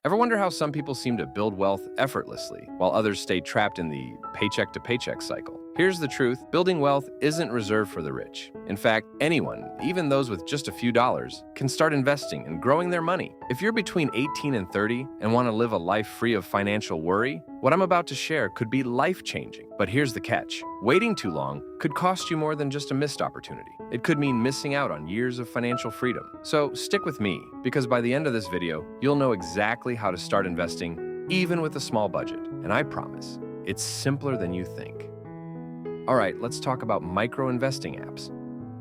Ever wonder how some people seem to build wealth effortlessly, while others stay trapped in the paycheck to paycheck cycle? Here's the truth: building wealth isn't reserved for the rich. In fact, anyone, even those with just a few dollars, can start investing and growing their money. If you're between 18 and 30 and want to live a life free of financial worry, what I'm about to share could be life-changing. But here's the catch: waiting too long could cost you more than just a missed opportunity. It could mean missing out on years of financial freedom. So stick with me, because by the end of this video, you'll know exactly how to start investing, even with a small budget. And I promise, it's simpler than you think. All right, let's talk about micro-investing apps.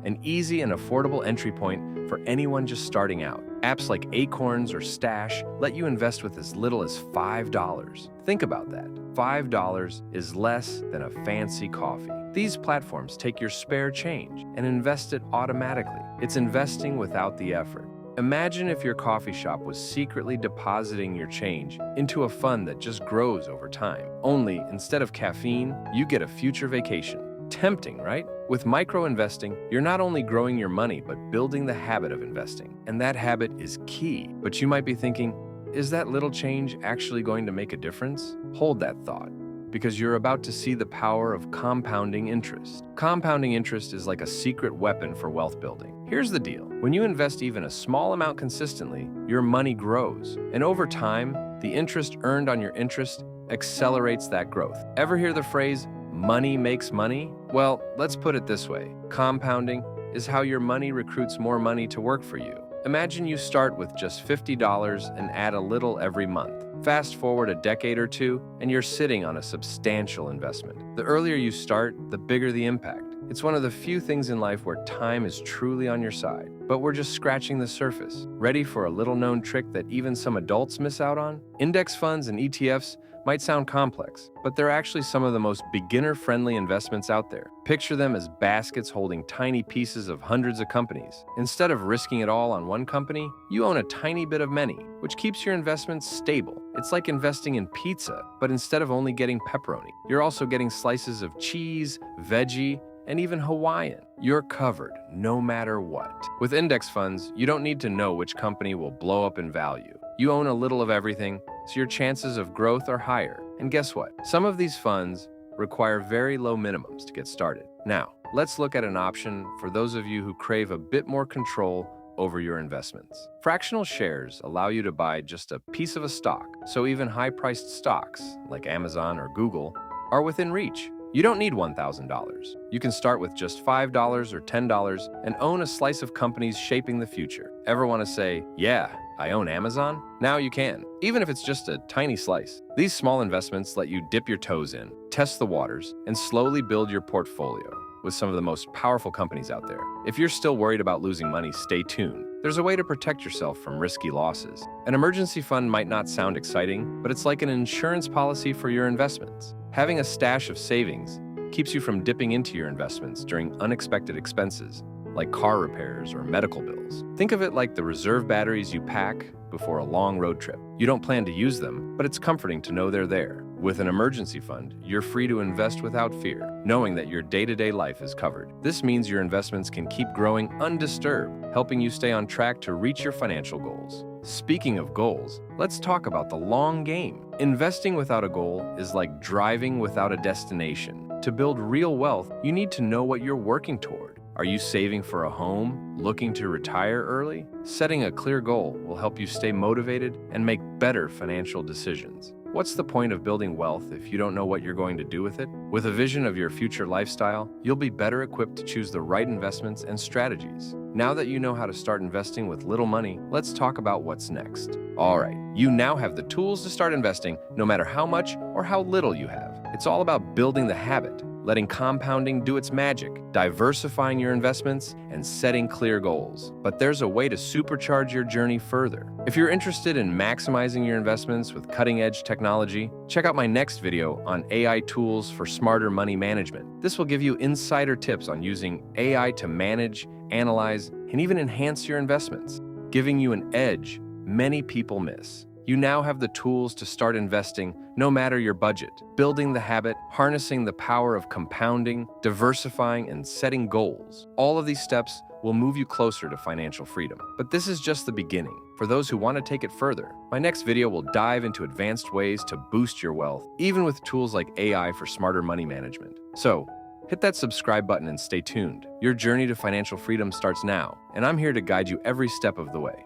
An easy and affordable entry point for anyone just starting out. Apps like Acorns or Stash let you invest with as little as $5. Think about that. $5 is less than a fancy coffee. These platforms take your spare change and invest it automatically. It's investing without the effort. Imagine if your coffee shop was secretly depositing your change into a fund that just grows over time. Only, instead of caffeine, you get a future vacation. Tempting, right? With micro-investing, you're not only growing your money, but building the habit of investing. And that habit is key. But you might be thinking, is that little change actually going to make a difference? Hold that thought, because you're about to see the power of compounding interest. Compounding interest is like a secret weapon for wealth building. Here's the deal: when you invest even a small amount consistently, your money grows. And over time, the interest earned on your interest accelerates that growth. Ever hear the phrase, money makes money? Well, let's put it this way: compounding is how your money recruits more money to work for you. Imagine you start with just $50 and add a little every month. Fast forward a decade or two, and you're sitting on a substantial investment. The earlier you start, the bigger the impact. It's one of the few things in life where time is truly on your side. But we're just scratching the surface. Ready for a little-known trick that even some adults miss out on? Index funds and ETFs might sound complex, but they're actually some of the most beginner-friendly investments out there. Picture them as baskets holding tiny pieces of hundreds of companies. Instead of risking it all on one company, you own a tiny bit of many, which keeps your investments stable. It's like investing in pizza, but instead of only getting pepperoni, you're also getting slices of cheese, veggie, and even Hawaiian. You're covered no matter what. With index funds, you don't need to know which company will blow up in value. You own a little of everything, so your chances of growth are higher. And guess what? Some of these funds require very low minimums to get started. Now, let's look at an option for those of you who crave a bit more control over your investments. Fractional shares allow you to buy just a piece of a stock, so even high-priced stocks, like Amazon or Google, are within reach. You don't need $1,000. You can start with just $5 or $10 and own a slice of companies shaping the future. Ever want to say, yeah, I own Amazon? Now you can, even if it's just a tiny slice. These small investments let you dip your toes in, test the waters, and slowly build your portfolio with some of the most powerful companies out there. If you're still worried about losing money, stay tuned. There's a way to protect yourself from risky losses. An emergency fund might not sound exciting, but it's like an insurance policy for your investments. Having a stash of savings keeps you from dipping into your investments during unexpected expenses, like car repairs or medical bills. Think of it like the reserve batteries you pack before a long road trip. You don't plan to use them, but it's comforting to know they're there. With an emergency fund, you're free to invest without fear, knowing that your day-to-day life is covered. This means your investments can keep growing undisturbed, helping you stay on track to reach your financial goals. Speaking of goals, let's talk about the long game. Investing without a goal is like driving without a destination. To build real wealth, you need to know what you're working toward. Are you saving for a home, looking to retire early? Setting a clear goal will help you stay motivated and make better financial decisions. What's the point of building wealth if you don't know what you're going to do with it? With a vision of your future lifestyle, you'll be better equipped to choose the right investments and strategies. Now that you know how to start investing with little money, let's talk about what's next. All right, you now have the tools to start investing, no matter how much or how little you have. It's all about building the habit, letting compounding do its magic, diversifying your investments, and setting clear goals. But there's a way to supercharge your journey further. If you're interested in maximizing your investments with cutting-edge technology, check out my next video on AI tools for smarter money management. This will give you insider tips on using AI to manage, analyze, and even enhance your investments, giving you an edge many people miss. You now have the tools to start investing no matter your budget, building the habit, harnessing the power of compounding, diversifying, and setting goals. All of these steps will move you closer to financial freedom. But this is just the beginning. For those who want to take it further, my next video will dive into advanced ways to boost your wealth, even with tools like AI for smarter money management. So, hit that subscribe button and stay tuned. Your journey to financial freedom starts now, and I'm here to guide you every step of the way.